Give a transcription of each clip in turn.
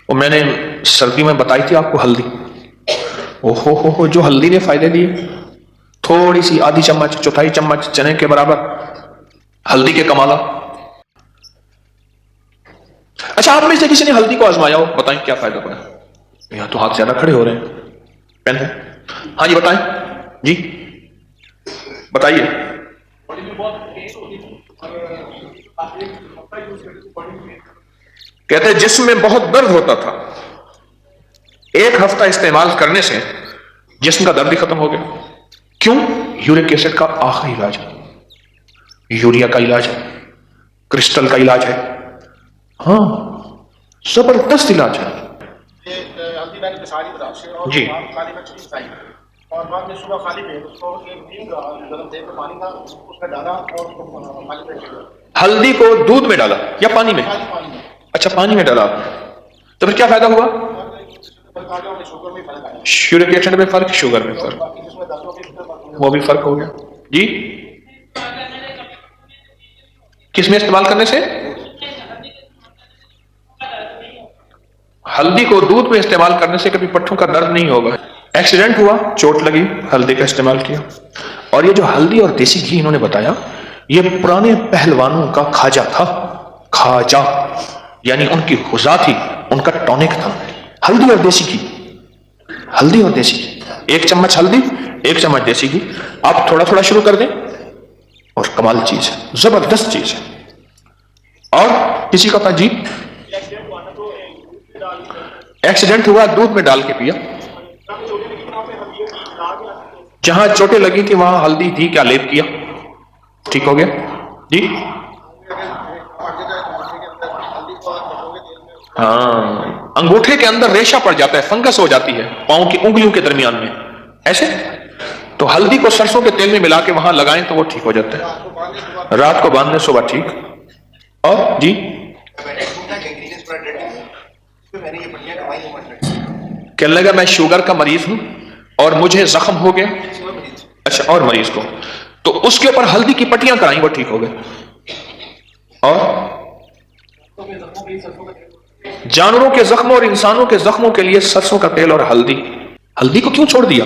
اور میں نے سردی میں بتائی تھی آپ کو ہلدی، ہو جو ہلدی نے فائدے دیے، تھوڑی سی آدھی چمچ چوتھائی چمچ چنے کے برابر ہلدی کے کمالات۔ اچھا آپ میں سے کسی نے ہلدی کو آزمایا ہو، بتائیں کیا فائدہ پڑا؟ یہاں تو ہاتھ زیادہ کھڑے ہو رہے ہیں، پین ہے؟ ہاں جی بتائیں، جی بتائیے۔ کہتے ہیں جسم میں بہت درد ہوتا تھا، ایک ہفتہ استعمال کرنے سے جسم کا درد ہی ختم ہو گیا۔ کیوں؟ یورک ایسڈ کا آخری علاج ہے، یوریا کا علاج ہے، کرسٹل کا علاج ہے، ہاں زبردست علاج ہے جی۔ اور بعد میں صبح خالی پیٹ اس کو ایک دن گرم تیل میں پانی کا اس میں ڈالا اور خالی پیٹ ہلدی کو دودھ میں ڈالا یا پانی میں؟ اچھا پانی میں ڈالا، تو پھر کیا فائدہ ہوا؟ یورک ایسڈ میں فرق، شوگر میں فرق، وہ بھی فرق ہو گیا جی۔ کس میں استعمال کرنے سے؟ ہلدی کو دودھ میں استعمال کرنے سے کبھی پٹھوں کا درد نہیں ہوگا۔ ایکسیڈنٹ ہوا، چوٹ لگی، ہلدی کا استعمال کیا، اور یہ جو ہلدی اور دیسی گھی انہوں نے بتایا، یہ پرانے پہلوانوں کا کھاجا تھا، کھاجا یعنی ان کی غذا تھی، ان کا ٹونک تھا، ہلدی اور دیسی گھی، ہلدی اور دیسی گھی، ایک چمچ ہلدی ایک چمچ دیسی گھی، آپ تھوڑا تھوڑا شروع کر دیں اور کمال چیز ہے، زبردست چیز ہے۔ اور کسی کا تھا جی ایکسیڈنٹ ہوا، دودھ میں ڈال کے پیا، جہاں چوٹیں لگی تھی وہاں ہلدی تھی، کیا لیپ کیا، ٹھیک ہو گیا جی۔ ہاں انگوٹھے کے اندر ریشہ پڑ جاتا ہے، فنگس ہو جاتی ہے پاؤں کی انگلیوں کے درمیان میں ایسے، تو ہلدی کو سرسوں کے تیل میں ملا کے وہاں لگائیں تو وہ ٹھیک ہو جاتا ہے، رات کو باندھنے صبح ٹھیک۔ اور جی کہنے لگا میں شوگر کا مریض ہوں اور مجھے زخم ہو گیا، اچھا اور مریض کو، تو اس کے اوپر ہلدی کی پٹیاں کرائیں وہ ٹھیک ہو گئے۔ اور جانوروں کے زخموں اور انسانوں کے زخموں کے لیے سرسوں کا تیل اور ہلدی۔ ہلدی کو کیوں چھوڑ دیا؟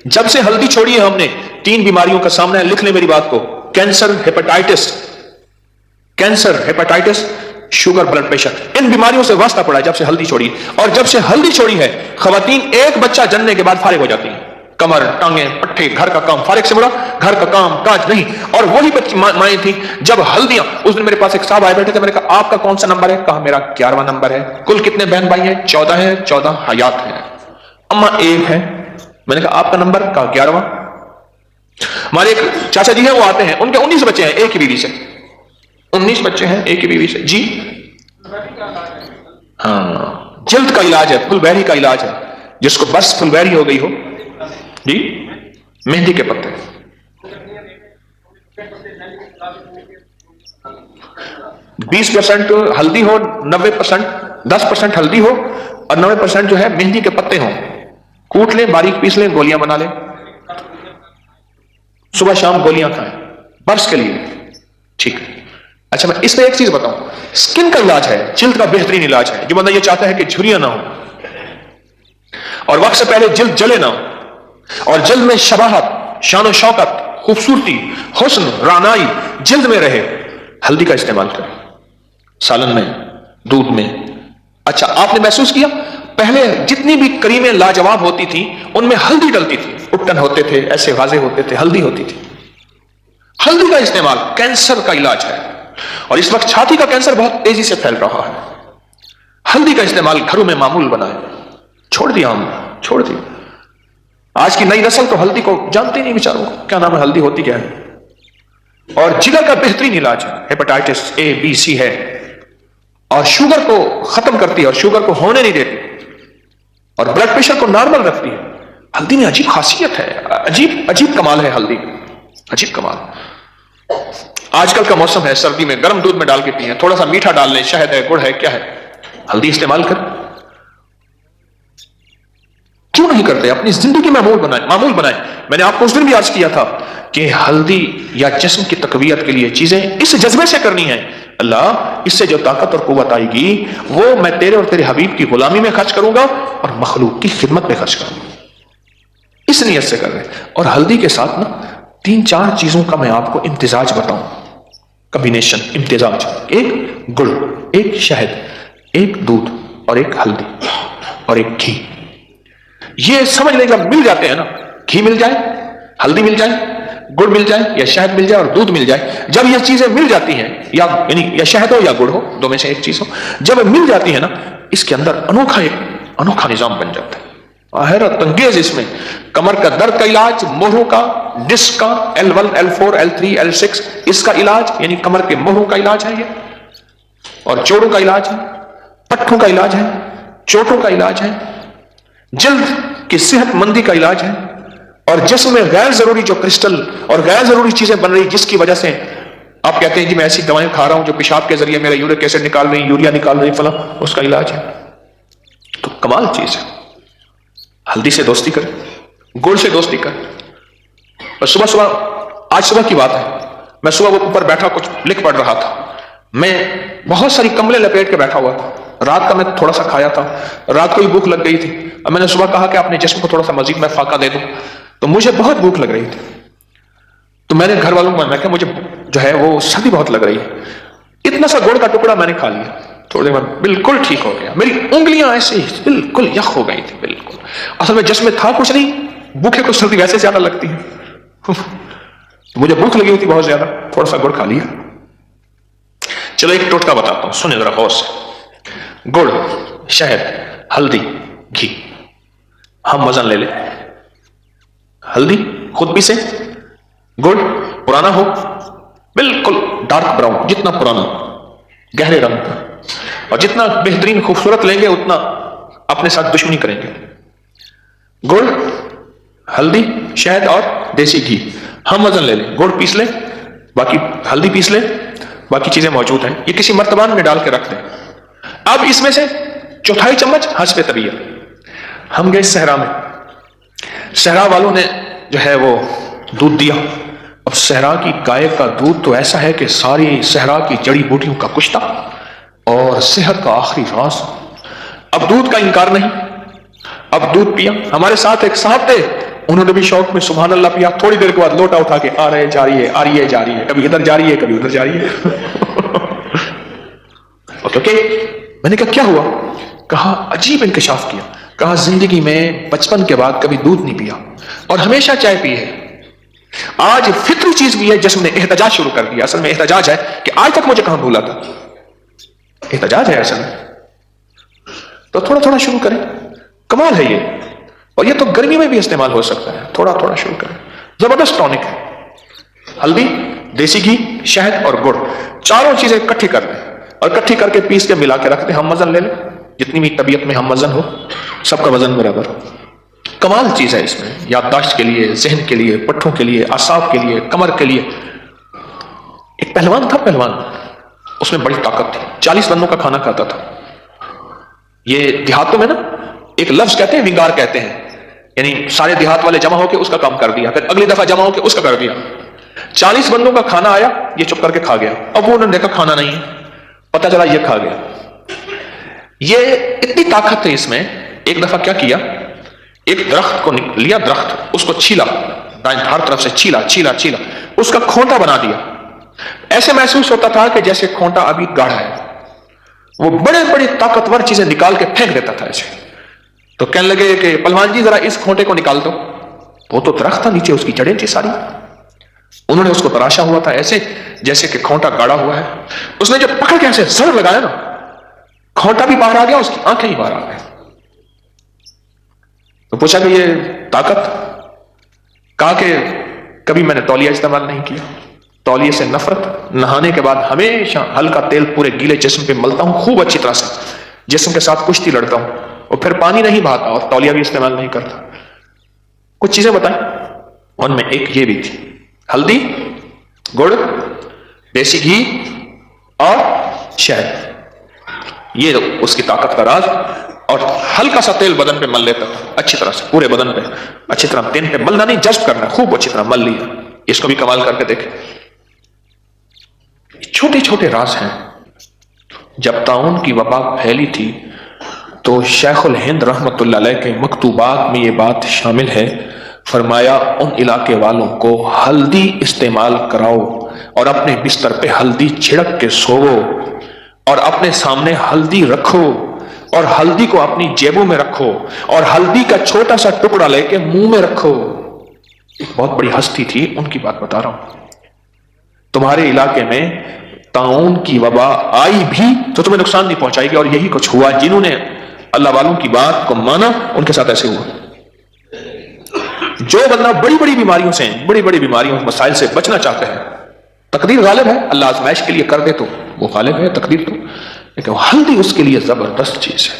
جب سے ہلدی چھوڑی ہے ہم نے 3 بیماریوں کا سامنا ہے، لکھ لیں میری بات کو، cancer, hepatitis, sugar, blood pressure, ان بیماریوں سے واسطہ پڑا ہے جب سے ہلدی چھوڑی، اور جب سے ہلدی چھوڑی ہے خواتین ایک بچہ جننے کے بعد فارغ ہو جاتی ہیں، کمر، ٹانگیں، پٹھے، گھر کا کام، فارغ سے مرا گھر کا کام کاج نہیں۔ اور وہی بچی مائیں تھیں جب ہلدیاں، اس دن میرے پاس ایک صاحب آئے بیٹھے تھے، میں نے کہا آپ کا کون سا نمبر ہے؟ کہا میرا 11واں نمبر ہے۔ کل کتنے بہن بھائی ہیں؟ 14 ہیں، 14 حیات ہیں، اما ایک ہے۔ میں نے کہا آپ کا نمبر؟ کہا 11واں۔ ہمارے ایک چاچا جی ہیں وہ آتے ہیں، ان کے 19 بچے ہیں ایک ہی بیوی سے، 19 بچے ہیں ایک ہی بیوی سے جی۔ ہاں جلد کا علاج ہے، پھل بیری کا علاج ہے، جس کو بس پھل بیری ہو گئی ہو جی، مہندی کے پتے، 20% ہلدی ہو، 90% 10% ہلدی ہو اور 90% جو ہے مہندی کے پتے ہوں، کوٹ لیں، باریک پیس لیں، گولیاں بنا لیں، صبح شام گولیاں کھائیں برس کے لیے، ٹھیک ہے۔ اچھا میں اس میں ایک چیز بتاؤں، سکن کا علاج ہے، جلد کا بہترین علاج ہے، جو بندہ یہ چاہتا ہے کہ جھریاں نہ ہو اور وقت سے پہلے جلد جلے نہ ہو اور جلد میں شباہت، شان و شوکت، خوبصورتی، حسن، رعنائی جلد میں رہے، ہلدی کا استعمال کریں، سالن میں، دودھ میں۔ اچھا آپ نے محسوس کیا پہلے جتنی بھی کریمیں لاجواب ہوتی تھی ان میں ہلدی ڈلتی تھی، اپٹن ہوتے تھے، ایسے واضح ہوتے تھے، ہلدی ہوتی تھی۔ ہلدی کا استعمال کینسر کا علاج ہے، اور اس وقت چھاتی کا کینسر بہت تیزی سے پھیل رہا ہے، ہلدی کا استعمال گھروں میں معمول بنائیں۔ چھوڑ دیا ہم، چھوڑ دیا۔ آج کی نئی نسل تو ہلدی کو جانتے نہیں بیچاروں کو، کیا نام ہے ہلدی ہوتی کیا ہے۔ اور جگر کا بہترین علاج ہے، ہیپاٹائٹس A B C ہے، اور شوگر کو ختم کرتی ہے اور شوگر کو ہونے نہیں دیتی، اور بلڈ پریشر کو نارمل رکھتی ہے۔ ہلدی میں عجیب خاصیت ہے، عجیب کمال ہے ہلدی، عجیب کمال۔ آج کل کا موسم ہے، سردی میں گرم دودھ میں ڈال کے پیئیں، تھوڑا سا میٹھا ڈال لیں، شہد ہے، گڑ ہے، کیا ہے، ہلدی استعمال کریں۔ کیوں نہیں کرتے؟ اپنی زندگی میں معمول بنائیں۔ میں نے آپ کو اس دن بھی عرض کیا تھا کہ ہلدی یا جسم کی تقویت کے لیے چیزیں اس جذبے سے کرنی ہے، اللہ इससे जो ताकत और कुव्वत आएगी वो मैं तेरे और तेरे हबीब की गुलामी में खर्च करूंगा और मखलूक की खिदमत में खर्च करूंगा। इस नियत से कर रहे हैं। और हल्दी के साथ ना 3-4 चीजों का मैं आपको इम्तिजाज बताऊं, कॉम्बिनेशन, इम्तिजाज। एक गुड़, एक शहद, एक दूध और एक हल्दी और एक घी। ये समझ लें जब मिल जाते हैं ना, घी मिल जाए, हल्दी मिल जाए, गुड़ मिल जाए या शहद मिल जाए और दूध मिल जाए, जब ये चीजें मिल जाती हैं, या शहद हो या गुड़ हो, दो में से एक चीज हो, जब मिल जाती है ना, इसके अंदर अनोखा निजाम बन जाता है। हैरत अंगेज इसमें कमर का दर्द का इलाज, मोहरों का, डिस्क का, L1, L4, L3, L6 इसका इलाज, यानी कमर के मोहरों का इलाज है ये, और जोड़ों का इलाज है, पट्टों का इलाज है, चोटों का इलाज है, जल्द की सेहतमंदी का इलाज है, और जिस्म में गैर जरूरी जो क्रिस्टल और गैर जरूरी चीजें बन रही जिसकी वजह से आप कहते हैं जी मैं ऐसी दवाएं खा रहा हूं जो पेशाब के जरिए मेरा यूरिक एसिड निकाल रही, यूरिया निकाल रही, फला, उसका इलाज है। तो कमाल चीज है। हल्दी से दोस्ती कर, गुड़ से दोस्ती कर। और आज सुबह की बात है, मैं सुबह वो ऊपर बैठा कुछ लिख पढ़ रहा था, मैं बहुत सारी कमले लपेट के बैठा हुआ था। रात का मैं थोड़ा सा खाया था, रात को ही भूख लग गई थी। अब मैंने सुबह कहा कि अपने जिस्म को थोड़ा सा मजीद मैं फाका दे दूं, तो मुझे बहुत भूख लग रही थी। तो मैंने घर वालों को मैं कहा मुझे जो है वो सर्दी बहुत लग रही है। इतना सा गुड़ का टुकड़ा मैंने खा लिया, थोड़ी देर में बिल्कुल ठीक हो गया। मेरी उंगलियां ऐसे ही बिल्कुल यख हो गई थी, बिल्कुल। असल में जिसमें था कुछ नहीं, भूखे को सर्दी वैसे ज्यादा लगती है। तो मुझे भूख लगी हुई थी बहुत ज्यादा, थोड़ा सा गुड़ खा लिया। चलो एक टोटका बताता हूं, सुने जरा गौर से। गुड़, शहद, हल्दी, घी, हम वजन ले ले। हल्दी खुद पीसे, गुड़ पुराना हो, बिल्कुल डार्क ब्राउन, जितना पुराना गहरे रंग का, और जितना बेहतरीन खूबसूरत लेंगे उतना अपने साथ दुश्मनी करेंगे। गुड़, हल्दी, शहद और देसी घी, हम वजन ले ले। गुड़ पीस ले, बाकी हल्दी पीस ले, बाकी चीजें मौजूद हैं, ये किसी मर्तबान में डाल के रख दें। अब इसमें से 1/4 चम्मच हस्बे तबीयत। हम गए सहरा में, सहरा वालों ने जो है वो दूध दिया। अब सहरा की गाय का दूध तो ऐसा है कि सारी सहरा की जड़ी बूटियों का कुश्ता और सेहत का आखिरी राज। अब दूध का इनकार नहीं, अब दूध पिया। हमारे साथ एक साहब थे, उन्होंने भी शौक में सुभान अल्लाह पिया। थोड़ी देर के बाद लोटा उठा के आ रहे जा रही है, आ रही है जा रही है, कभी इधर जा रही है कभी उधर जा रही है। ओके, मैंने कहा क्या हुआ? कहा अजीब इंकशाफ किया। कहा जिंदगी में बचपन के बाद कभी दूध नहीं पिया और हमेशा चाय पी है। आज फित्री चीज भी है जिसने एहतजाज शुरू कर दिया। असल में एहतजाज है कि आज तक मुझे कहां भूला था, एहतजाज है असल में। तो थोड़ा थोड़ा शुरू करें, कमाल है ये। और ये तो गर्मी में भी इस्तेमाल हो सकता है, थोड़ा थोड़ा शुरू करें, जबरदस्त टॉनिक है। हल्दी, देसी घी, शहद और गुड़, चारों चीजें इकट्ठी कर लें और इकट्ठी करके पीस के मिला के रख दें। हम वजन ले लें, जितनी भी तबीयत में हम वजन हो, सबका वजन बराबर हो। कमाल चीज है इसमें, याददाश्त के लिए, जहन के लिए, पट्ठों के लिए, आसाब के लिए, कमर के लिए। एक पहलवान था, पहलवान, उसमें बड़ी ताकत थी, 40 बंदों का खाना खाता था। ये देहातों में ना एक लफ्ज कहते हैं, विंगार कहते हैं, यानी सारे देहात वाले जमा होकर उसका काम कर दिया, फिर अगली दफा जमा होकर उसका कर दिया। 40 बंदों का खाना आया, ये चुप करके खा गया। अब वो उन्होंने देखा खाना नहीं है, पता चला ये खा गया। ये इतनी ताकत है इसमें। एक दफा क्या किया, एक दरख्त को लिया, दरख्त उसको छीला, दाएं हर तरफ से छीला छीला छीला, उसका खोंटा बना दिया। ऐसे महसूस होता था कि जैसे खोंटा अभी गाढ़ा है। वो बड़े बड़े ताकतवर चीजें निकाल के फेंक देता था ऐसे। तो कहने लगे कि पहलवान जी जरा इस खोंटे को निकाल दो। वो तो दरख्त था, नीचे उसकी जड़ें थी सारी। उन्होंने उसको तराशा हुआ था ऐसे जैसे कि खोंटा गाढ़ा हुआ है। उसने जब पकड़ के ऐसे जड़ लगाया ना, खोंटा भी बाहर आ गया, उसकी आंखें ही बाहर आ गई। तो पूछा कि ये ताकत? कहा कि कभी मैंने तौलिया इस्तेमाल नहीं किया, तौलिए से नफरत। नहाने के बाद हमेशा हल्का तेल पूरे गीले जिस्म पे मलता हूं खूब अच्छी तरह से, जिस्म के साथ कुश्ती लड़ता हूं, और फिर पानी नहीं बहाता और तौलिया भी इस्तेमाल नहीं करता। कुछ चीजें बताएं, उनमें एक ये भी थी, हल्दी, गुड़, देसी घी और शहद। ये उसकी ताकत का राज। और हल्का सा तेल बदन पे मल लेता था अच्छी तरह से, पूरे बदन पे अच्छी तरह। तेल पे मलना नहीं, जज्ब करना, खूब अच्छी तरह मल लिया। इसको भी कमाल करके देखें। छोटे छोटे राज हैं, جب طاعون کی وبا پھیلی تھی تو شیخ الہند رحمۃ اللہ علیہ کے مکتوبات میں یہ بات شامل ہے، فرمایا ان علاقے والوں کو ہلدی استعمال کراؤ اور اپنے بستر پہ ہلدی چھڑک کے سوو اور اپنے سامنے ہلدی رکھو اور ہلدی کو اپنی جیبوں میں رکھو اور ہلدی کا چھوٹا سا ٹکڑا لے کے منہ میں رکھو۔ ایک بہت بڑی ہستی تھی، ان کی بات بتا رہا ہوں۔ تمہارے علاقے میں طاعون کی وبا آئی بھی تو تمہیں نقصان نہیں پہنچائے گی، اور یہی کچھ ہوا۔ جنہوں نے اللہ والوں کی بات کو مانا ان کے ساتھ ایسے ہوا۔ جو بندہ بڑی بڑی بیماریوں سے، بڑی بڑی بیماریوں مسائل سے بچنا چاہتا ہے، تقدیر غالب ہے، اللہ آزمائش کے لیے کر دے تو وہ غالب ہے تقدیر تو، لیکن ہلدی اس کے لیے زبردست چیز ہے۔